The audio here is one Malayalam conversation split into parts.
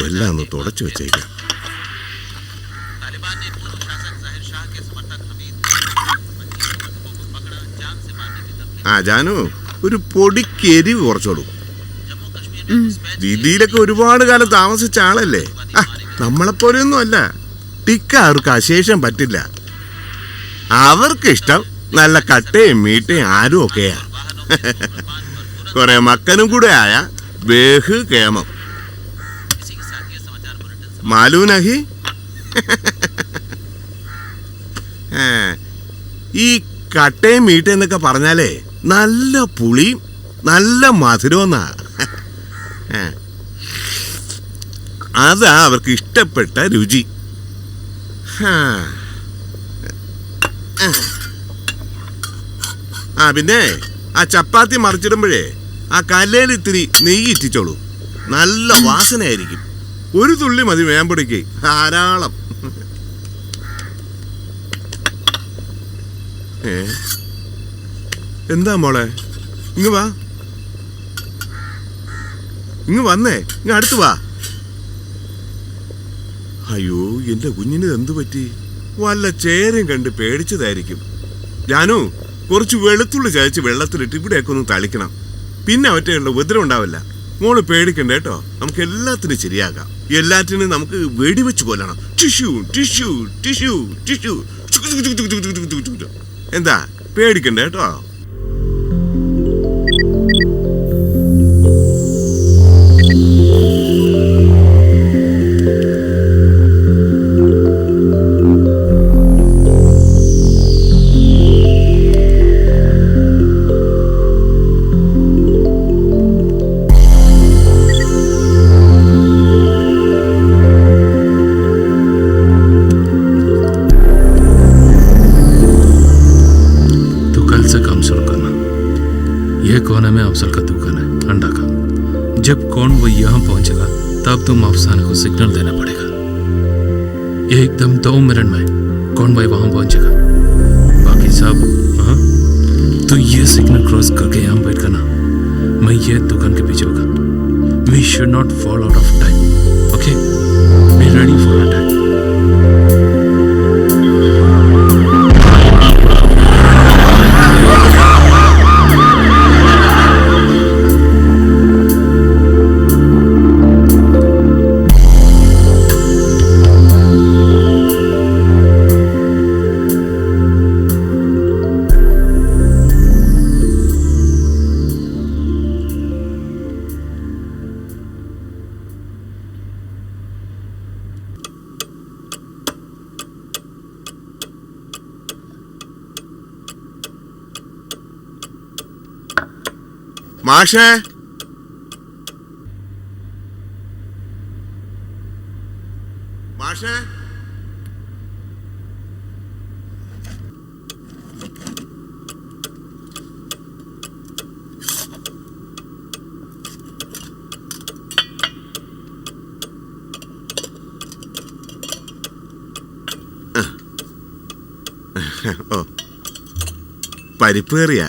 എല്ലാം ഒന്ന് തുടച്ചു വെച്ചേക്കാം. ജാനു, ഒരു പൊടിക്ക് എരിവ് കുറച്ചോളൂ. ദില്ലിയിലൊക്കെ ഒരുപാട് കാലം താമസിച്ച ആളല്ലേ. നമ്മളെപ്പോലെയൊന്നും അല്ല. ടിക്കാർക്ക് അശേഷം പറ്റില്ല. അവർക്കിഷ്ടം നല്ല കട്ടയും മീട്ടയും ആരും ഒക്കെയാ. കുറെ മക്കനും കൂടെ ആയ ബേഹ് കേമം. മാലൂ നഹി? ഈ കട്ടയും മീട്ടയും എന്നൊക്കെ പറഞ്ഞാലേ നല്ല പുളിയും നല്ല മധുരമെന്നാ. അതാ അവർക്ക് ഇഷ്ടപ്പെട്ട രുചി. പിന്നെ ആ ചപ്പാത്തി മറിച്ചിടുമ്പോഴേ ആ കല്ലേൽ ഇത്തിരി നെയ്യ് ഇറ്റിച്ചോളൂ. നല്ല വാസനയായിരിക്കും. ഒരു തുള്ളി മതി വേമ്പൊടിക്ക്, ധാരാളം. എന്താ മോളെ, ഇങ്ങ് വാ, ഇങ്ങ് വന്നേ, ഇങ്ങ് അടുത്ത് വാ. അയ്യോ, എന്റെ കുഞ്ഞിന് എന്തു പറ്റി? വല്ല ചേരയും കണ്ട് പേടിച്ചതായിരിക്കും. ജാനു, കുറച്ച് വെളുത്തുള്ളി ചതച്ച് വെള്ളത്തിലിട്ട് ഇവിടെയൊക്കെ ഒന്ന് തളിക്കണം. പിന്നെ ഒറ്റയുള്ള ഉപദ്രവം ഉണ്ടാവില്ല. മോള് പേടിക്കണ്ട കേട്ടോ. നമുക്ക് എല്ലാത്തിനും ശരിയാക്കാം. എല്ലാറ്റിനും നമുക്ക് വെടിവെച്ച് കൊല്ലണം. Tissue tissue tissue tissue. എന്താ, പേടിക്കണ്ട കേട്ടോ. कोने में अफसल का दुकान है, अंडा का। जब कौन वो यहाँ पहुंचेगा तब तुम अफसाने को सिग्नल देना पड़ेगा। एकदम 2 मिनट में कौन भाई वहां पहुंचेगा। बाकी सब तो ये सिग्नल क्रॉस करके यहाँ वेट करना। मैं ये दुकान के पीछे होगा। We should not fall out of time. Okay, be ready for attack. മാഷേ, മാഷേ, ഓ, പരിപ്പ് കറിയാ.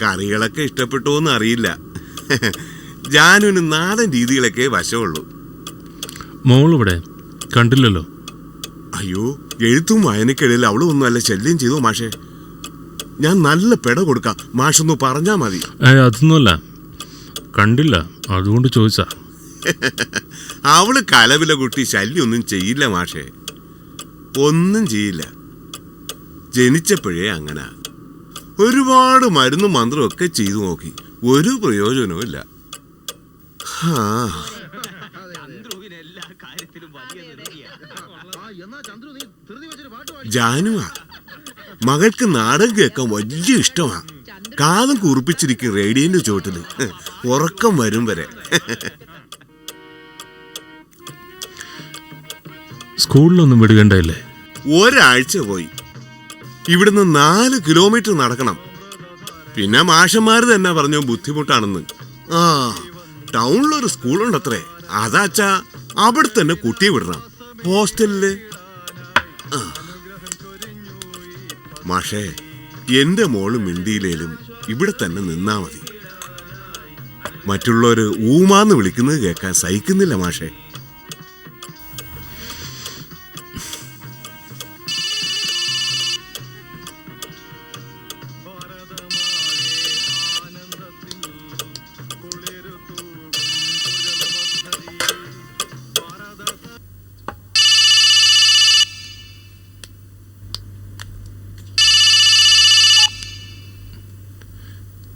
കറികളൊക്കെ ഇഷ്ടപ്പെട്ടോന്ന് അറിയില്ല. ജാനുവിന് നാടൻ രീതികളൊക്കെ വശമുള്ളൂ. മോളിവിടെ കണ്ടില്ലല്ലോ. അയ്യോ, എഴുത്തും വായനക്കിടയിൽ അവള് ഒന്നുമല്ല ശല്യം ചെയ്തു മാഷേ. ഞാൻ നല്ല പെട കൊടുക്കാം, മാഷൊന്ന് പറഞ്ഞാ മതി. അതൊന്നുമല്ല, കണ്ടില്ല, അതുകൊണ്ട് ചോദിച്ചാ. അവള് കലവില കുട്ടി ശല്യൊന്നും ചെയ്യില്ല മാഷേ, ഒന്നും ചെയ്യില്ല. ജനിച്ചപ്പോഴേ അങ്ങനെ. ഒരുപാട് മരുന്നും മന്ത്രവും ഒക്കെ ചെയ്തു നോക്കി, ഒരു പ്രയോജനവും ഇല്ല. ജാനുവാ മകൾക്ക് നാടകം കേൾക്കാൻ വലിയ ഇഷ്ടമാ. കാതും കുറിപ്പിച്ചിരിക്കും റേഡിയോന്റെ ചോട്ടില്, ഉറക്കം വരും വരെ. സ്കൂളിലൊന്നും വിടുകണ്ടല്ലേ? ഒരാഴ്ച പോയി. ഇവിടുന്ന് 4 കിലോമീറ്റർ നടക്കണം. പിന്നെ മാഷന്മാര് തന്നെ പറഞ്ഞു ബുദ്ധിമുട്ടാണെന്ന്. ടൗണിലൊരു സ്കൂളുണ്ടത്രേ, അതാച്ചാ അവിടെ തന്നെ കുട്ടിയെ വിടണം, ഹോസ്റ്റലില്. മാഷേ, എന്റെ മോള് മിണ്ടിയിലേലും ഇവിടെ തന്നെ നിന്നാ മതി. മറ്റുള്ളവര് ഊമാന്ന് വിളിക്കുന്നത് കേൾക്കാൻ സഹിക്കുന്നില്ല മാഷേ.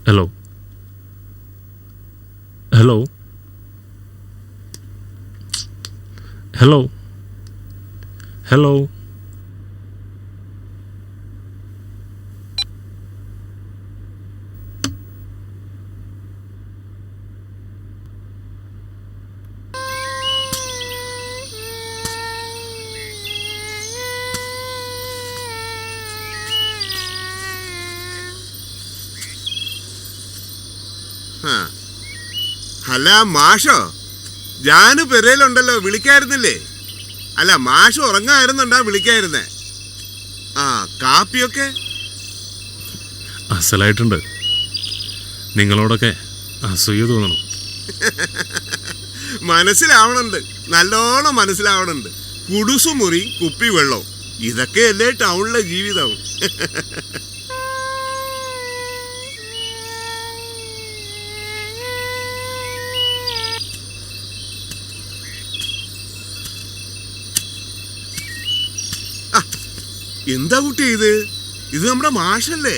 ഹലോ ഹലോ ഹലോ ഹലോ അല്ല മാഷോ, ജാനു പെരയിലുണ്ടല്ലോ, വിളിക്കായിരുന്നില്ലേ? അല്ല, മാഷ് ഉറങ്ങായിരുന്നുണ്ടാ വിളിക്കായിരുന്നേ. കാപ്പിയൊക്കെ അസലായിട്ടുണ്ട്. നിങ്ങളോടൊക്കെ അസൂയ തോന്നണം. മനസ്സിലാവണുണ്ട്, നല്ലോണം മനസ്സിലാവണുണ്ട്. കുടുസുമുറി, കുപ്പി വെള്ളം, ഇതൊക്കെയല്ലേ ടൗണിലെ ജീവിതം. എന്താ കുട്ടി ഇത് നമ്മുടെ മാഷല്ലേ?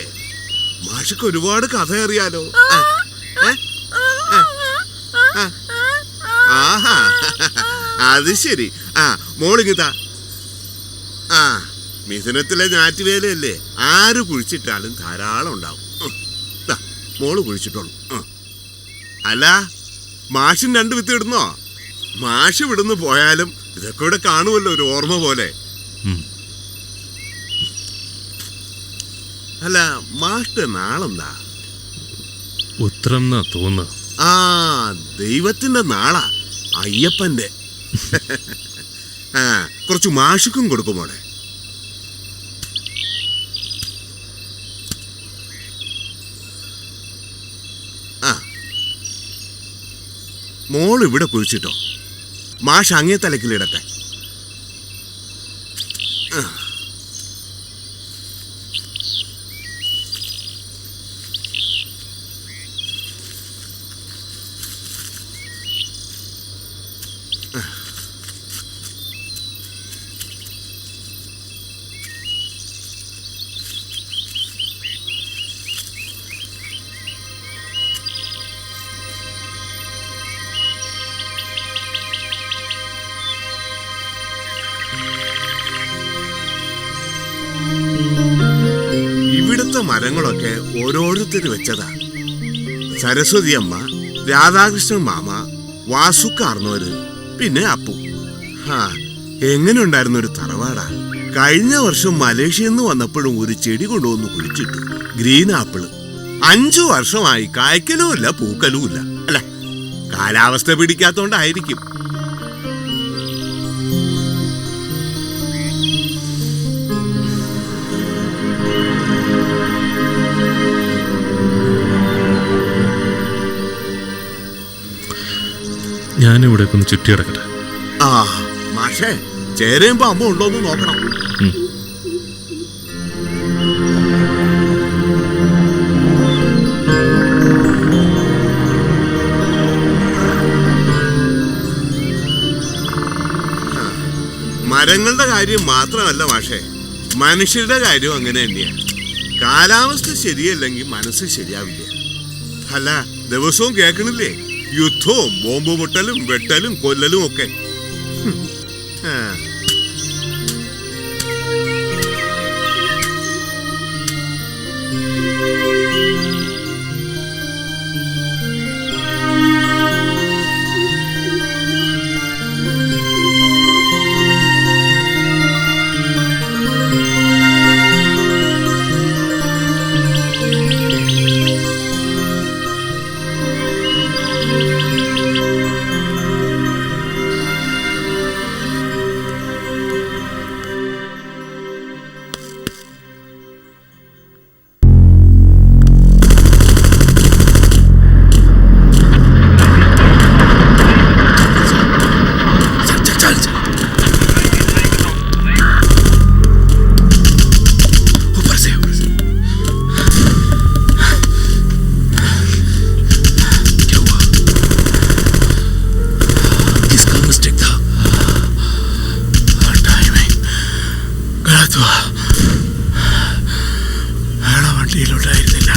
മാഷക്ക് ഒരുപാട് കഥ അറിയാലോ. ആഹാ, അത് ശരി. മോളിങ്ങിതാ. മിഥുനത്തിലെ ഞാറ്റുവേലയല്ലേ, ആര് കുഴിച്ചിട്ടാലും ധാരാളം ഉണ്ടാവും. മോള് കുഴിച്ചിട്ടോളൂ. അല്ല, മാഷിന് 2 വിത്ത് ഇടുന്നോ? മാഷ് ഇവിടുന്ന് പോയാലും ഇതൊക്കെ ഇവിടെ കാണുമല്ലോ, ഒരു ഓർമ്മ പോലെ. അല്ല, മാഷ്ട നാളെന്താ? ഉത്തരം എന്നാ തോന്നുന്നു. ദൈവത്തിന്റെ നാളാ, അയ്യപ്പന്റെ. കുറച്ച് മാഷിക്കും കൊടുക്കുമോടെ. മോൾ ഇവിടെ കുഴിച്ചിട്ടോ, മാഷ് അങ്ങേ തലക്കിലിടട്ടെ. ഇവിടുത്തെ മരങ്ങളൊക്കെ ഓരോരുത്തർ വെച്ചതാ. സരസ്വതി അമ്മ, രാധാകൃഷ്ണൻ മാമ, വാസുക്കാർന്നവര്, പിന്നെ അപ്പു. എങ്ങനെ ഉണ്ടായിരുന്ന ഒരു തറവാടാ. കഴിഞ്ഞ വർഷം മലേഷ്യയിൽ നിന്ന് വന്നപ്പോഴും ഒരു ചെടി കൊണ്ടുവന്ന് കുഴിച്ചിട്ടു, ഗ്രീൻ ആപ്പിള്. 5 വർഷമായി കായ്ക്കലുമില്ല പൂക്കലുമില്ല. അല്ല, കാലാവസ്ഥ പിടിക്കാത്തോണ്ടായിരിക്കും. ഞാനിവിടെ ഒന്ന് ചുറ്റി കിടക്കട്ടെ. ആ മാഷേ, ചേരയും പാമ്പും ഉണ്ടോന്ന് നോക്കണം. മരങ്ങളുടെ കാര്യം മാത്രമല്ല മാഷേ, മനുഷ്യരുടെ കാര്യവും അങ്ങനെ തന്നെയാണ്. കാലാവസ്ഥ ശരിയല്ലെങ്കിൽ മനസ്സ് ശരിയാവില്ല. അല്ല, ദിവസവും കേൾക്കണില്ലേ യുദ്ധവും ബോംബ് പൊട്ടലും വെട്ടലും കൊല്ലലും ഒക്കെ. വണ്ടിയിലുണ്ടായിരുന്നില്ല.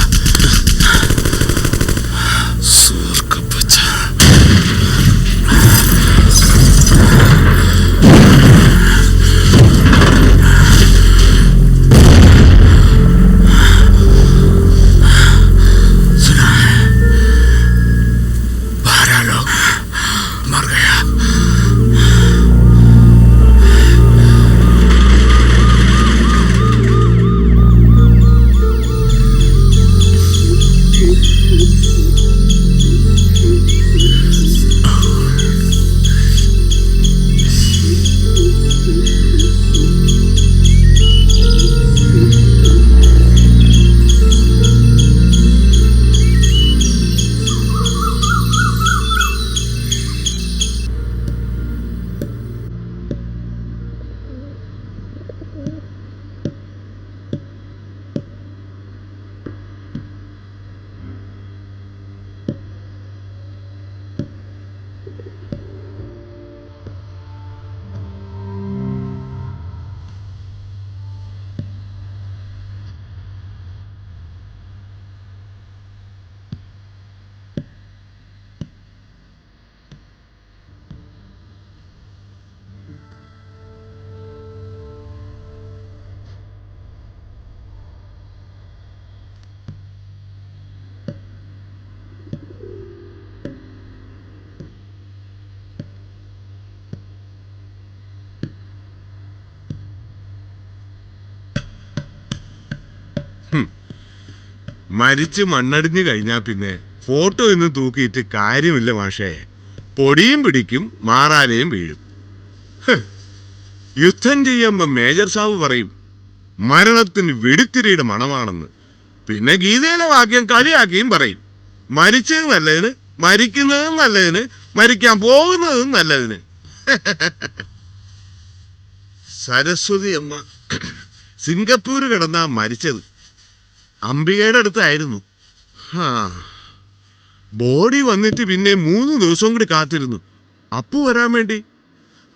മരിച്ച് മണ്ണടിഞ്ഞു കഴിഞ്ഞാ പിന്നെ ഫോട്ടോ ഇന്ന് തൂക്കിയിട്ട് കാര്യമില്ല മാഷേ. പൊടിയും പിടിക്കും, മാറാലയും വീഴും. യുദ്ധം ചെയ്യുമ്പോ മേജർ സാബ് പറയും മരണത്തിന് വെടിത്തിരിയുടെ മണമാണെന്ന്. പിന്നെ ഗീതയിലെ വാക്യം കളിയാക്കിയും പറയും മരിച്ചത് നല്ലതിന്, മരിക്കുന്നതും നല്ലതിന്, മരിക്കാൻ പോകുന്നതും നല്ലതിന്. സരസ്വതി അമ്മ സിംഗപ്പൂർ കിടന്നാ മരിച്ചത്. അംബികയുടെ അടുത്തായിരുന്നു. ബോഡി വന്നിട്ട് പിന്നെ 3 ദിവസവും കൂടി കാത്തിരുന്നു അപ്പു വരാൻ വേണ്ടി.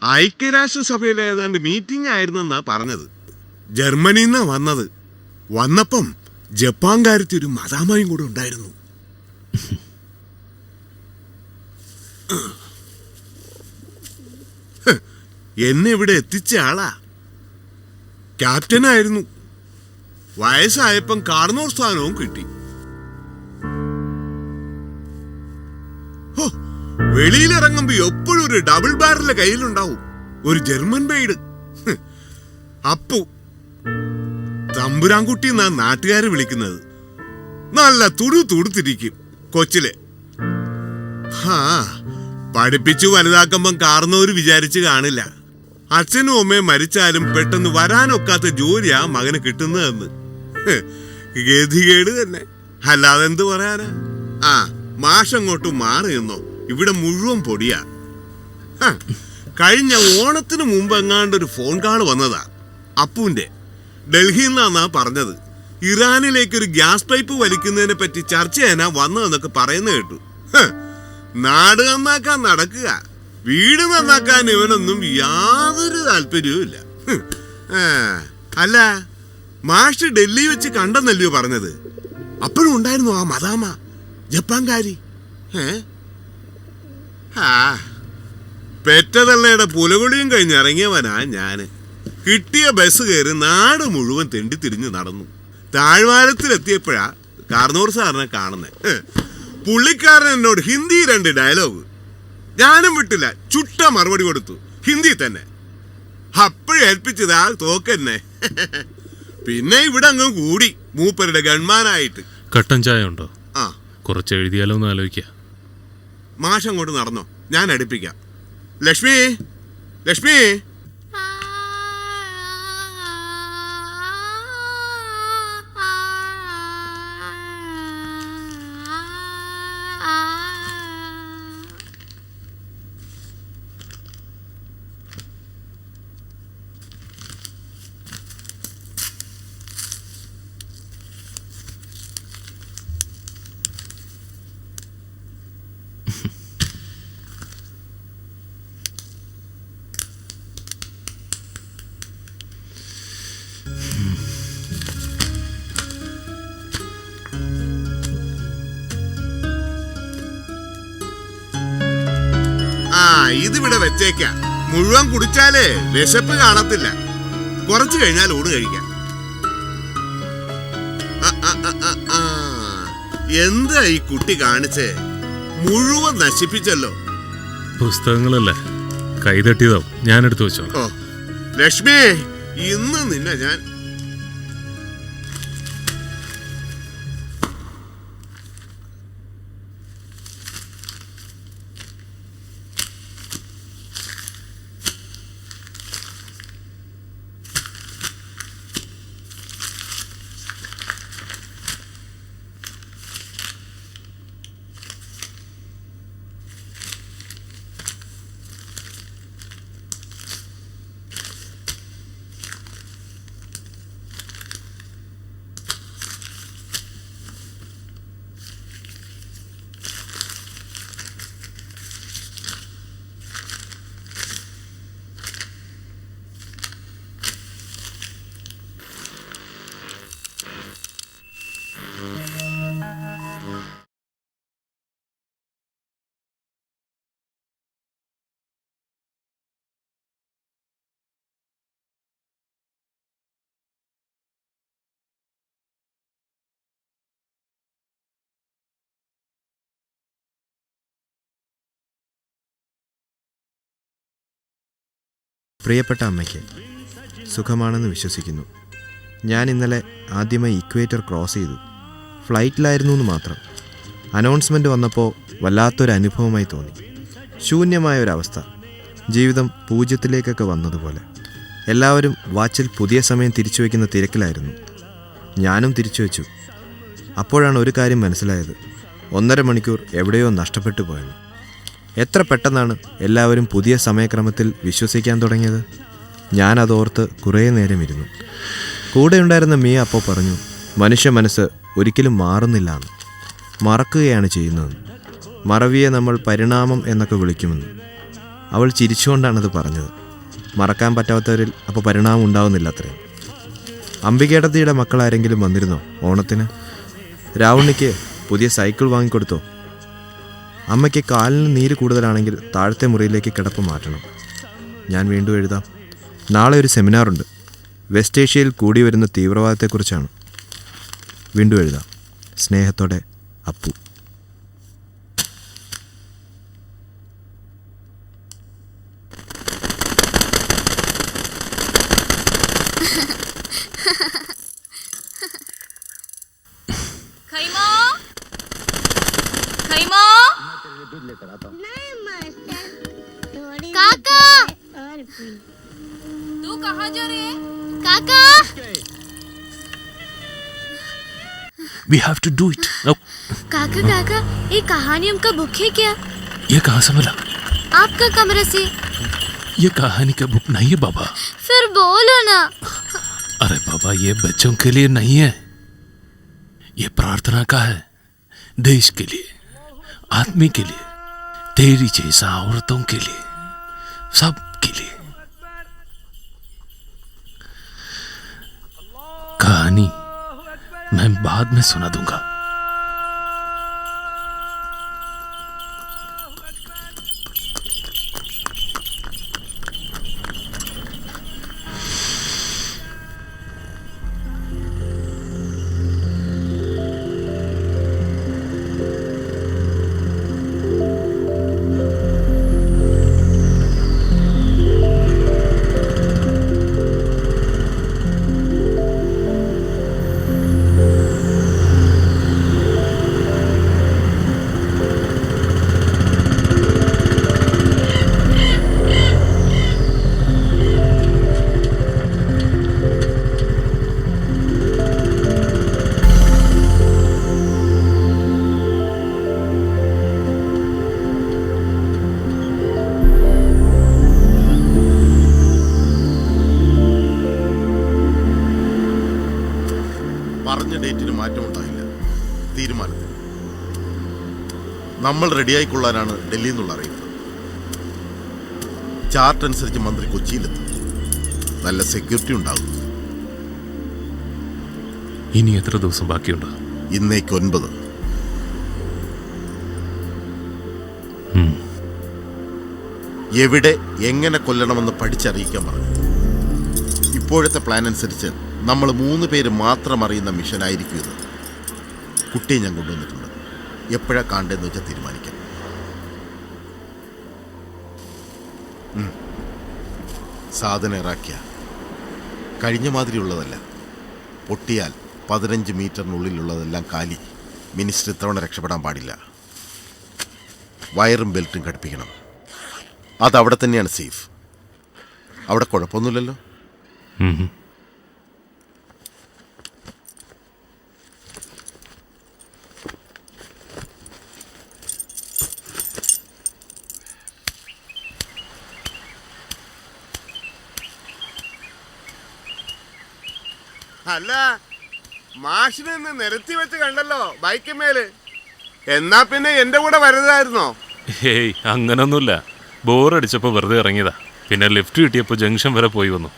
ഐക്യരാഷ്ട്രസഭയിലെ ഏതാണ്ട് മീറ്റിംഗ് ആയിരുന്നെന്നാ പറഞ്ഞത്. ജർമ്മനിന്നാ വന്നത്. വന്നപ്പം ജപ്പാൻകാരത്തി ഒരു മദാമയും കൂടെ ഉണ്ടായിരുന്നു. എന്നെ ഇവിടെ എത്തിച്ച ആളാ. ക്യാപ്റ്റനായിരുന്നു. വയസ്സായപ്പം കാർന്നോർ സ്ഥാനവും കിട്ടി. വെളിയിലിറങ്ങുമ്പോ എപ്പോഴും ഒരു ഡബിൾ ബാരല് കയ്യിലുണ്ടാവും, ഒരു ജർമ്മൻ ബെയ്ഡ്. അപ്പു തമ്പുരാൻകുട്ടി എന്നാ നാട്ടുകാര് വിളിക്കുന്നത്. നല്ല തുടുത്തിരിക്കും കൊച്ചിലെ. പഠിപ്പിച്ചു വലുതാക്കുമ്പം കാർന്നോര് വിചാരിച്ചു കാണില്ല അച്ഛനും അമ്മയും മരിച്ചാലും പെട്ടെന്ന് വരാനൊക്കാത്ത ജോലിയാ മകന് കിട്ടുന്നതെന്ന്. ഗതികേട് തന്നെ, അല്ലാതെ എന്ത് പറയാനാ. മാഷങ്ങോട്ട് മാറി നിന്നോ, ഇവിടെ മുഴുവൻ പൊടിയാ. കഴിഞ്ഞ ഓണത്തിന് മുമ്പ് എങ്ങാണ്ടൊരു ഫോൺ കാൾ വന്നതാ അപ്പുവിന്റെ. ഡൽഹിയിൽ നിന്നാ പറഞ്ഞത്. ഇറാനിലേക്ക് ഒരു ഗ്യാസ് പൈപ്പ് വലിക്കുന്നതിനെ പറ്റി ചർച്ച ചെയ്യാനാ വന്നതെന്നൊക്കെ പറയുന്ന കേട്ടു. നാട് നന്നാക്കാൻ നടക്കുക, വീട് നന്നാക്കാൻ ഇവനൊന്നും യാതൊരു താല്പര്യവും. അല്ല, മാഷ് ഡൽഹി വെച്ച് കണ്ടെന്നല്ലയോ പറഞ്ഞത്? അപ്പോഴും ഉണ്ടായിരുന്നു ആ മദാമ ജപ്പാൻകാരി. പെറ്റതള്ളയുടെ പുലകുളിയും കഴിഞ്ഞ് ഇറങ്ങിയവനാ ഞാന്. കിട്ടിയ ബസ് കയറി നാട് മുഴുവൻ തെണ്ടി തിരിഞ്ഞ് നടന്നു. താഴ്വാരത്തിലെത്തിയപ്പോഴാ കാർന്നൂർ സാറിനെ കാണുന്നത്. പുള്ളിക്കാരൻ എന്നോട് ഹിന്ദി 2 ഡയലോഗ്. ഞാനും വിട്ടില്ല, ചുട്ട മറുപടി കൊടുത്തു ഹിന്ദി തന്നെ. അപ്പോഴേൽപ്പിച്ചതാ തോക്കെന്നെ. പിന്നെ ഇവിടെ അങ്ങ് കൂടി മൂപ്പരുടെ ഗൺമാനായിട്ട്. കട്ടൻ ചായ ഉണ്ടോ? ആ, കുറച്ച് എഴുതിയാലോ എന്ന് ആലോചിക്കാം. മാഷ് അങ്ങോട്ട് നടന്നോ, ഞാൻ അടുപ്പിക്കാം. ലക്ഷ്മി, ലക്ഷ്മി. ഇതിവിടെ വെച്ചേക്കാം. മുഴുവൻ കുടിച്ചാലേ വിശപ്പ് കാണത്തില്ല. കുറച്ചു കഴിഞ്ഞാൽ ഊണ് കഴിക്കാം. എന്താ ഈ കുട്ടി കാണിച്ചേ? മുഴുവൻ നശിപ്പിച്ചല്ലോ. പുസ്തകങ്ങളല്ലേ, കൈതട്ടിയതാവും, ഞാൻ എടുത്തു വെച്ചോ. ഓ ലക്ഷ്മി, ഇന്ന് നിന്നെ ഞാൻ പ്രിയപ്പെട്ട അമ്മയ്ക്ക് സുഖമാണെന്ന് വിശ്വസിക്കുന്നു. ഞാൻ ഇന്നലെ ആദ്യമായി ഇക്വേറ്റർ ക്രോസ് ചെയ്തു. ഫ്ലൈറ്റിലായിരുന്നു എന്ന് മാത്രം. അനൗൺസ്മെൻ്റ് വന്നപ്പോൾ വല്ലാത്തൊരു അനുഭവമായി തോന്നി. ശൂന്യമായൊരവസ്ഥ, ജീവിതം പൂജ്യത്തിലേക്കൊക്കെ വന്നതുപോലെ. എല്ലാവരും വാച്ചിൽ പുതിയ സമയം തിരിച്ചു വയ്ക്കുന്ന തിരക്കിലായിരുന്നു. ഞാനും തിരിച്ചു വച്ചു. അപ്പോഴാണ് ഒരു കാര്യം മനസ്സിലായത്. 1.5 മണിക്കൂർ എവിടെയോ നഷ്ടപ്പെട്ടു പോയെന്ന്. എത്ര പെട്ടെന്നാണ് എല്ലാവരും പുതിയ സമയക്രമത്തിൽ വിശ്വസിക്കാൻ തുടങ്ങിയത്. ഞാനതോർത്ത് കുറേ നേരം ഇരുന്നു. കൂടെയുണ്ടായിരുന്ന മിയ അപ്പോൾ പറഞ്ഞു, മനുഷ്യ മനസ്സ് ഒരിക്കലും മാറുന്നില്ല എന്ന്, മറക്കുകയാണ് ചെയ്യുന്നതെന്ന്. മറവിയെ നമ്മൾ പരിണാമം എന്നൊക്കെ വിളിക്കുമെന്ന്. അവൾ ചിരിച്ചുകൊണ്ടാണത് പറഞ്ഞത്. മറക്കാൻ പറ്റാത്തവരിൽ അപ്പോൾ പരിണാമം ഉണ്ടാവുന്നില്ല അത്രയും. അംബികേടത്തിയുടെ മക്കളാരെങ്കിലും വന്നിരുന്നോ ഓണത്തിന്? രാവണിക്ക് പുതിയ സൈക്കിൾ വാങ്ങിക്കൊടുത്തോ? അമ്മയ്ക്ക് കാലിന് നീര് കൂടുതലാണെങ്കിൽ താഴത്തെ മുറിയിലേക്ക് കിടപ്പ് മാറ്റണം. ഞാൻ വീണ്ടും എഴുതാം. നാളെ ഒരു സെമിനാറുണ്ട്. വെസ്റ്റ് ഏഷ്യയിൽ കൂടി വരുന്ന തീവ്രവാദത്തെക്കുറിച്ചാണ്. വീണ്ടും എഴുതാം. സ്നേഹത്തോടെ, അപ്പു. काका, तू कहाँ जा रही है? काका, We have to do it. No. काका, ये कहानी हमका बुक है क्या? ये कहाँ से मिला? आपका कमरे से। ये कहानी का बुक नहीं है बाबा। फिर बोलो ना। अरे बाबा, ये बच्चों के लिए नहीं है, ये प्रार्थना का है। देश के लिए, आदमी के लिए, तेरी जैसा औरतों के लिए, सब के लिए। कहानी मैं बाद में सुना दूंगा। പറഞ്ഞ ഡേറ്റിന് മാറ്റമുണ്ടായില്ല. തീരുമാനത്തിൽ നമ്മൾ റെഡിയായിക്കൊള്ളാനാണ് ഡൽഹിയിൽ നിന്നുള്ള അറിയിപ്പ്. ചാർട്ട് അനുസരിച്ച് മന്ത്രി കൊച്ചിയിലെത്തും. നല്ല സെക്യൂരിറ്റി ഉണ്ടാകും. ഇനി എത്ര ദിവസം ബാക്കിയുണ്ട്? ഇന്നേക്ക് 9. എവിടെ എങ്ങനെ കൊല്ലണമെന്ന് പഠിച്ചറിയിക്കാൻ പറഞ്ഞു. ഇപ്പോഴത്തെ പ്ലാൻ അനുസരിച്ച് നമ്മൾ 3 പേര് മാത്രം അറിയുന്ന മിഷനായിരിക്കും ഇത്. കുട്ടിയെ ഞാൻ കൊണ്ടുവന്നിട്ടുണ്ട്. എപ്പോഴാണ് കാണേണ്ടതെന്ന് വെച്ചാൽ തീരുമാനിക്കാം. സാധനം ഇറാക്കിയ കഴിഞ്ഞ മാതിരിയുള്ളതല്ല. പൊട്ടിയാൽ 15 മീറ്ററിനുള്ളിലുള്ളതെല്ലാം കാലി. മിനിസ്റ്റർ ഇത്തവണ രക്ഷപ്പെടാൻ പാടില്ല. വയറും ബെൽറ്റും ഘടിപ്പിക്കണം. അതവിടെ തന്നെയാണ് സേഫ്. അവിടെ കുഴപ്പമൊന്നുമില്ലല്ലോ. അല്ല, മാഷിനെ ഇന്ന് നിരത്തി വെച്ച് കണ്ടല്ലോ ബൈക്കിന്മേല്. എന്നാ പിന്നെ എന്റെ കൂടെ വരുന്നതായിരുന്നോ? ഹേയ്, അങ്ങനൊന്നുമില്ല. ബോറടിച്ചപ്പോൾ വെറുതെ ഇറങ്ങിയതാ. പിന്നെ ലിഫ്റ്റ് കിട്ടിയപ്പോൾ ജംഗ്ഷൻ വരെ പോയി വന്നു.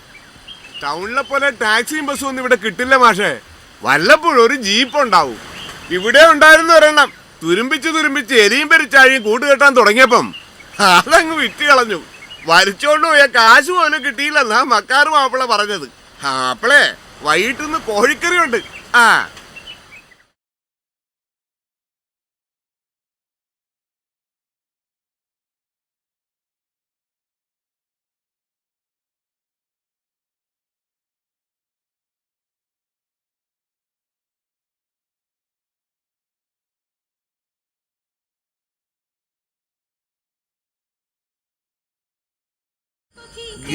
ടൗണിലെ പോലെ ടാക്സിയും ബസ്സും ഒന്നും ഇവിടെ കിട്ടില്ല മാഷേ. വല്ലപ്പോഴും ഒരു ജീപ്പ് ഉണ്ടാവും. ഇവിടെ ഉണ്ടായിരുന്ന ഒരെണ്ണം തുരുമ്പിച്ച് എലിയും പെരിച്ചാഴിയും കൂട്ടുകെട്ടാൻ തുടങ്ങിയപ്പം അതങ്ങ് വിറ്റ് കളഞ്ഞു. വരിച്ചോണ്ട് പോയ കാശ് പോലും കിട്ടിയില്ലെന്നാ മക്കാറ് മാപ്പിള പറഞ്ഞത്. മാപ്പിളേ, വൈകിട്ടിന്ന് കോഴിക്കറിയുണ്ട്. ആ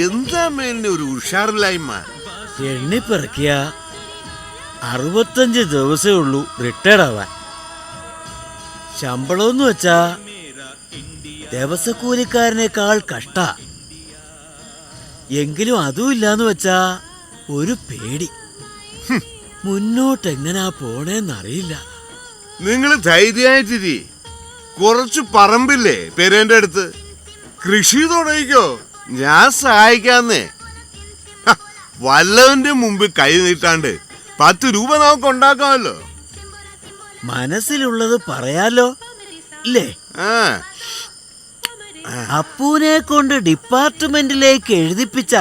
എന്താ മേലിന് ഒരു ഉഷാറില്ലായ്മ? എണ്ണിപ്പിറക്കിയ 65 ദിവസമേ ഉള്ളൂ റിട്ടയർഡ് ആവാൻ. ശമ്പളമെന്ന് വെച്ചാ ദിവസക്കൂലിക്കാരനേക്കാൾ കഷ്ട. എങ്കിലും അതും ഇല്ലാന്ന് വെച്ചാ ഒരു പേടി. മുന്നോട്ടെങ്ങനാ പോണേന്നറിയില്ല. നിങ്ങൾ ധൈര്യമായിട്ടിരി. കുറച്ച് പറമ്പില്ലേ പെരേന്റെ അടുത്ത്, കൃഷി തുടങ്ങിക്കോ. ഞാൻ സഹായിക്കാന്നേ. വല്ലവന്റെ മുമ്പിൽ കൈ നീട്ടാണ്ട് 10 രൂപ നമുക്ക് ഉണ്ടാക്കാമല്ലോ. മനസ്സിലുള്ളത് പറയാലോ ഇല്ലേ? അപ്പൂനെ കൊണ്ട് ഡിപ്പാർട്ട്മെന്റിലേക്ക് എഴുതിപ്പിച്ച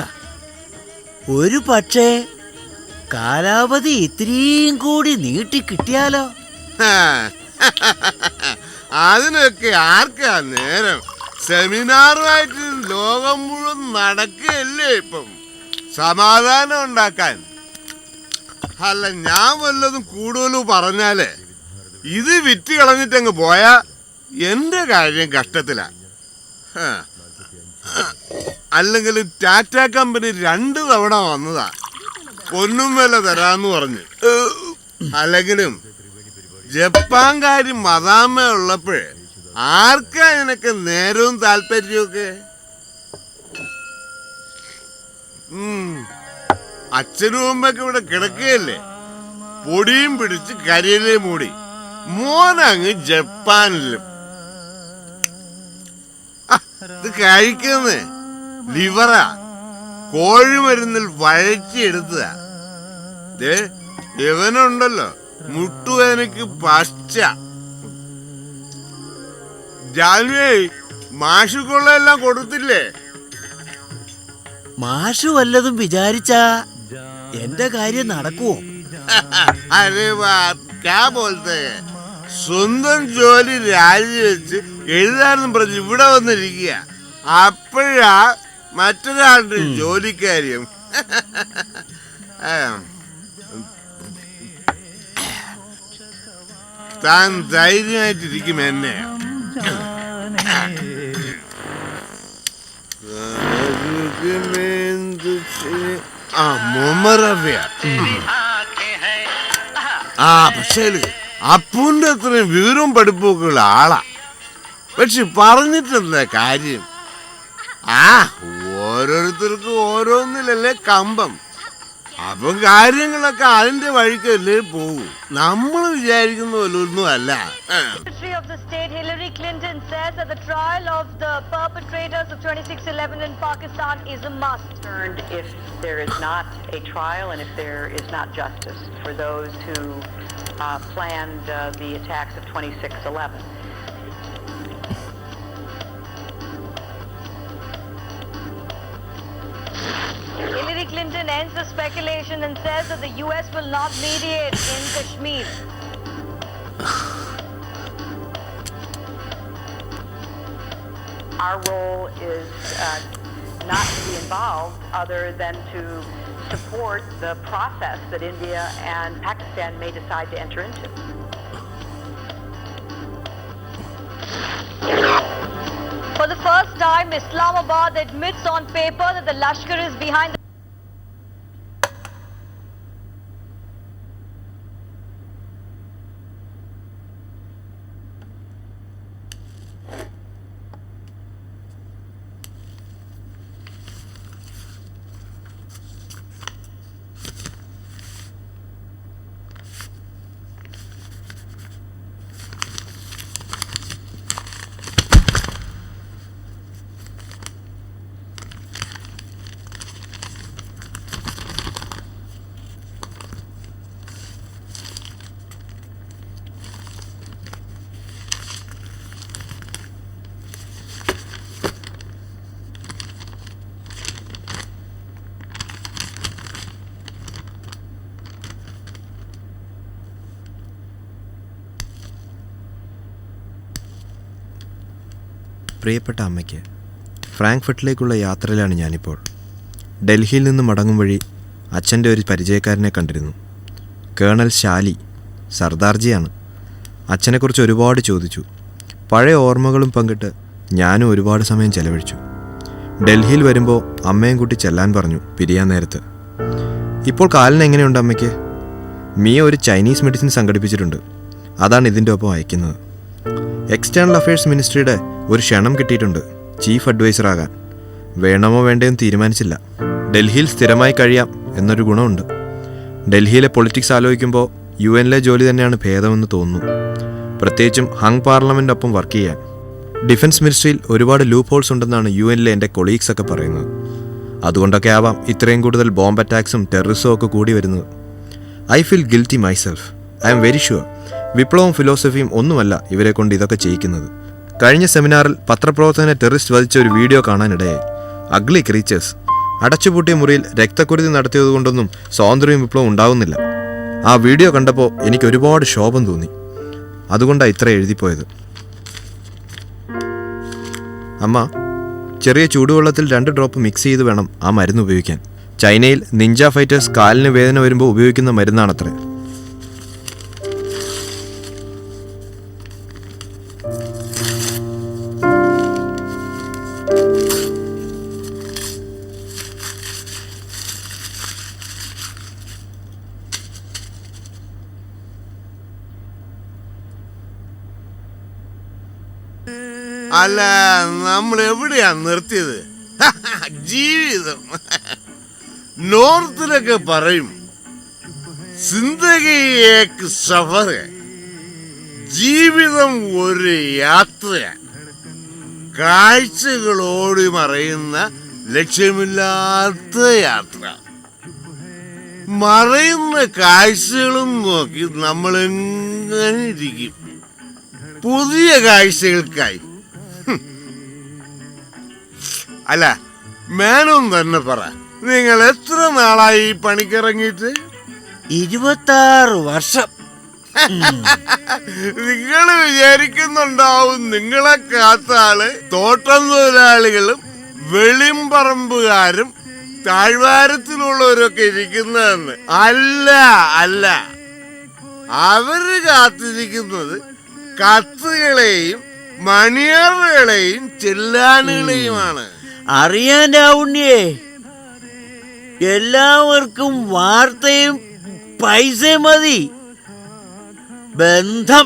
ഒരു പക്ഷേ കാലാവധി ഇത്രയും കൂടി നീട്ടി കിട്ടിയാലോ? അതിനൊക്കെ ആർക്കാ നേരം? സെമിനാറുമായിട്ട് ലോകം മുഴുവൻ നടക്കുകയല്ലേ ഇപ്പം, സമാധാനം ഉണ്ടാക്കാൻ. അല്ല, ഞാൻ വല്ലതും കൂടുതലും പറഞ്ഞാലേ ഇത് വിറ്റ് കളഞ്ഞിട്ടങ്ങ് പോയാ എന്റെ കാര്യം കഷ്ടത്തിലാ. അല്ലെങ്കിൽ ടാറ്റ കമ്പനി 2 തവണ വന്നതാ, ഒന്നും വില തരാന്ന് പറഞ്ഞ്. അല്ലെങ്കിലും ജപ്പാൻകാരി മദാമ ഉള്ളപ്പോഴേ ആർക്കാ നിനക്ക് നേരവും താല്പര്യമൊക്കെ? അച്ഛനും അമ്മയൊക്കെ ഇവിടെ കിടക്കുകയല്ലേ, പൊടിയും പിടിച്ച് കരിയിലെ മൂടി. മോനങ്ങ് ജപ്പാനിലും. ഇത് കഴിക്കുന്നേ ലിവറാ, കോഴിമരുന്നിൽ വഴറ്റിയെടുത്തതാ. ഇവനുണ്ടല്ലോ മുട്ടുവേദനക്ക് പച്ച. ജാനുവേ, മാഷുകൊള്ളെല്ലാം കൊടുത്തില്ലേ? മാഷു വല്ലതും വിചാരിച്ചാ എന്റെ കാര്യം നടക്കുവോ? അരെ വാ, ക്യാ ബോൾത്തെ? സ്വന്തം ജോലി രാജിവെച്ച് എഴുതാനും പറഞ്ഞ് ഇവിടെ വന്നിരിക്കുക. അപ്പോഴാ മറ്റൊരാളുടെ ജോലിക്കാര്യം. താൻ ധൈര്യമായിട്ടിരിക്കും എന്നെ. പക്ഷേ അപ്പൂന്റെ അത്രയും വിവരവും പഠിപ്പൊക്കെയുള്ള ആളാ. പക്ഷെ പറഞ്ഞിട്ടെന്താ കാര്യം? ഓരോരുത്തർക്കും ഓരോന്നിലല്ലേ കമ്പം. അപ്പം കാര്യങ്ങളൊക്കെ അതിന്റെ വഴിക്കല്ലേ പോകൂ. നമ്മൾ വിചാരിക്കുന്ന പോലൊന്നും അല്ല. Secretary of the State Hillary Clinton says that the trial of the perpetrators of 26/11 in Pakistan is a must. If there is not a trial and if there is not justice for those who planned the attacks of 26/11. Hillary Clinton ends the speculation and says that the US will not mediate in Kashmir. Our role is not to be involved other than to support the process that India and Pakistan may decide to enter into. For the first time, Islamabad admits on paper that the Lashkar is behind the പ്രിയപ്പെട്ട അമ്മയ്ക്ക്, ഫ്രാങ്ക്ഫർട്ടിലേക്കുള്ള യാത്രയിലാണ് ഞാനിപ്പോൾ. ഡൽഹിയിൽ നിന്ന് മടങ്ങും വഴി അച്ഛൻ്റെ ഒരു പരിചയക്കാരനെ കണ്ടിരുന്നു. കേണൽ ഷാലി, സർദാർജിയാണ്. അച്ഛനെക്കുറിച്ച് ഒരുപാട് ചോദിച്ചു. പഴയ ഓർമ്മകളും പങ്കിട്ട് ഞാനും ഒരുപാട് സമയം ചെലവഴിച്ചു. ഡൽഹിയിൽ വരുമ്പോൾ അമ്മയും കൂട്ടി ചെല്ലാൻ പറഞ്ഞു പിരിയാൻ നേരത്ത്. ഇപ്പോൾ കാലിന് എങ്ങനെയുണ്ട് അമ്മയ്ക്ക്? മിയ ഒരു ചൈനീസ് മെഡിസിൻ സംഘടിപ്പിച്ചിട്ടുണ്ട്. അതാണ് ഇതിൻ്റെ ഒപ്പം അയക്കുന്നത്. എക്സ്റ്റേണൽ അഫയേഴ്സ് മിനിസ്ട്രിയുടെ ഒരു ക്ഷണം കിട്ടിയിട്ടുണ്ട് ചീഫ് അഡ്വൈസറാകാൻ. വേണമോ വേണ്ടയോ തീരുമാനിച്ചില്ല. ഡൽഹിയിൽ സ്ഥിരമായി കഴിയാം എന്നൊരു ഗുണമുണ്ട്. ഡൽഹിയിലെ പൊളിറ്റിക്സ് ആലോചിക്കുമ്പോൾ UN ജോലി തന്നെയാണ് ഭേദമെന്ന് തോന്നുന്നു. പ്രത്യേകിച്ചും ഹങ് പാർലമെൻ്റ് ഒപ്പം വർക്ക് ചെയ്യാൻ. ഡിഫൻസ് മിനിസ്ട്രിയിൽ ഒരുപാട് ലൂപ്പ് ഹോൾസ് ഉണ്ടെന്നാണ് UN എൻ്റെ കൊളീഗ്സ് ഒക്കെ പറയുന്നത്. അതുകൊണ്ടൊക്കെ ആവാം ഇത്രയും കൂടുതൽ ബോംബ് അറ്റാക്സും ടെററിസവും ഒക്കെ കൂടി വരുന്നത്. I feel guilty myself. I am very sure വിപ്ലവവും ഫിലോസഫിയും ഒന്നുമല്ല ഇവരെ കൊണ്ട് ഇതൊക്കെ ചെയ്യിക്കുന്നത്. കഴിഞ്ഞ സെമിനാറിൽ പത്രപ്രവർത്തകനെ ടെററിസ്റ്റ് വധിച്ച ഒരു വീഡിയോ കാണാനിടയായി. Ugly creatures. അടച്ചുപൂട്ടിയ മുറിയിൽ രക്തക്കുരുതി നടത്തിയതുകൊണ്ടൊന്നും സ്വാതന്ത്ര്യവും വിപ്ലവം ഉണ്ടാവുന്നില്ല. ആ വീഡിയോ കണ്ടപ്പോൾ എനിക്ക് ഒരുപാട് ശോഭം തോന്നി. അതുകൊണ്ടാണ് ഇത്ര എഴുതിപ്പോയത്. അമ്മ, ചെറിയ ചൂടുവെള്ളത്തിൽ 2 ഡ്രോപ്പ് മിക്സ് ചെയ്ത് വേണം ആ മരുന്ന് ഉപയോഗിക്കാൻ. ചൈനയിൽ നിഞ്ച ഫൈറ്റേഴ്സ് കാലിന് വേദന വരുമ്പോൾ ഉപയോഗിക്കുന്ന മരുന്നാണത്രേ. അല്ല, നമ്മൾ എവിടെയാ നിർത്തിയത്? ജീവിതം. നോർത്തിലൊക്കെ പറയും സിന്ദഗി ഏക് സഫർ, ജീവിതം ഒരു യാത്രയാണ്. കാഴ്ചകളോടി മറയുന്ന ലക്ഷ്യമില്ലാത്ത യാത്ര. മറയുന്ന കാഴ്ചകളും നോക്കി നമ്മൾ എങ്ങനെ ഇരിക്കും പുതിയ കാഴ്ചകൾക്കായി? അല്ല, മേനോൻ തന്നെ പറ, നിങ്ങൾ എത്ര നാളായി പണിക്കിറങ്ങിയിട്ട്? 26 വർഷം. നിങ്ങൾ വിചാരിക്കുന്നുണ്ടാവും നിങ്ങളെ കാത്ത ആള് തോട്ടം തൊഴിലാളികളും വെളിമ്പറമ്പുകാരും താഴ്വാരത്തിലുള്ളവരൊക്കെ ഇരിക്കുന്നതെന്ന്. അല്ല അല്ല, അവര് കാത്തിരിക്കുന്നത് കത്തുകളെയും മണിയറുകളെയും ചെല്ലാനുകളെയുമാണ്. അറിയാൻ ഉണ്ണിയേ, എല്ലാവർക്കും വാർത്തയും പൈസയും മതി. ബന്ധം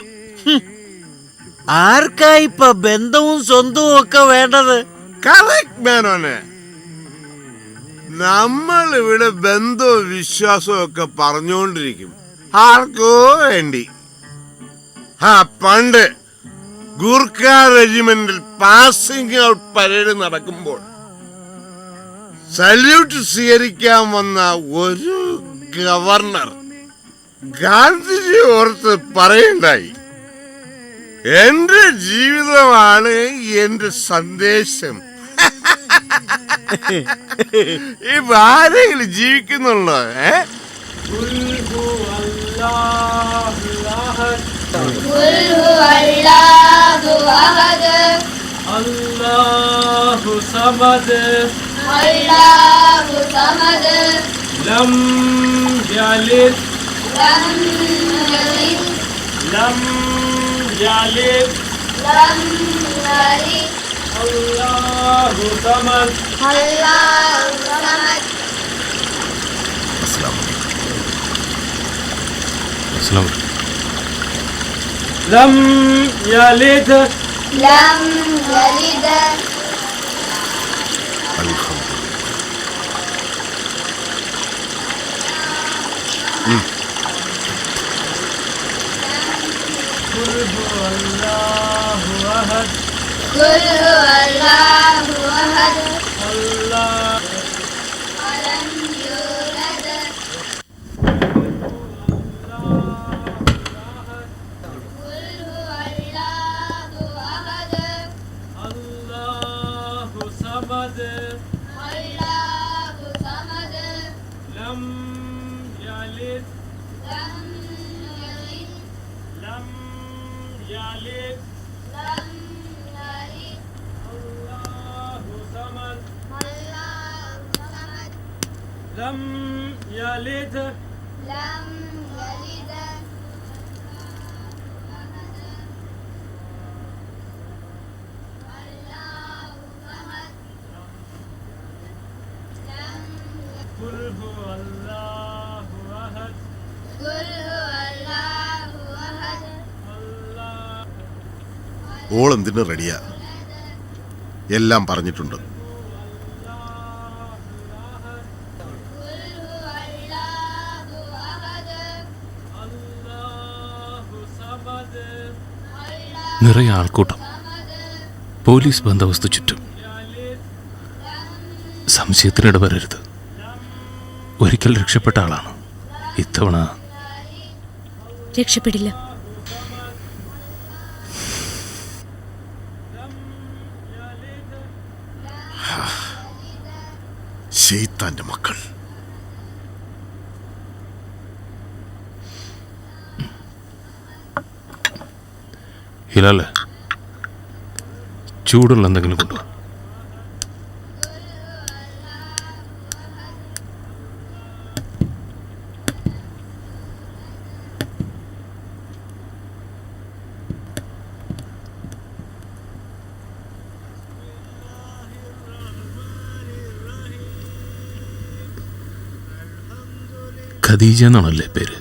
ആർക്കാ ഇപ്പൊ ബന്ധവും സ്വന്തവും ഒക്കെ വേണ്ടത്? കറക്റ്റ് മേനോനെ. നമ്മൾ ഇവിടെ ബന്ധവും വിശ്വാസവും ഒക്കെ പറഞ്ഞുകൊണ്ടിരിക്കും ആർക്കോ വേണ്ടി. പണ്ട് ഗൂർഖ റെജിമെന്റിൽ പാസിംഗ് ഔട്ട് പരേഡ് നടക്കുമ്പോൾ സല്യൂട്ട് സ്വീകരിക്കാൻ വന്ന ഒരു ഗവർണർ ഗാന്ധിജി ഓർത്ത് പറയണ്ടായി, എന്റെ ജീവിതമാണ് എന്റെ സന്ദേശം. ഇപ്പൊ ആരെങ്കിലും ജീവിക്കുന്നുണ്ടോ? അല്ലാഹു സമദ് ലം യലിദ് ലം യലിദ് അല്ലാഹു സമദ്. ലം യലിദ് ഓളെന്തിന് റെഡിയാ? എല്ലാം പറഞ്ഞിട്ടുണ്ട്. നിറയെ ആൾക്കൂട്ടം, പോലീസ് ബന്ദോബസ്ത് ചുറ്റും. സംശയത്തിനിട വരരുത്. ഒരിക്കൽ രക്ഷപ്പെട്ട ആളാണ്, ഇത്തവണ രക്ഷപ്പെടില്ല. ശൈത്താന്റെ മക്കൾ. ഹിലാലെ, ചൂടുള്ള എന്തെങ്കിലും കൊണ്ടുവാ. ഖദീജ എന്നാണല്ലേ പേര്?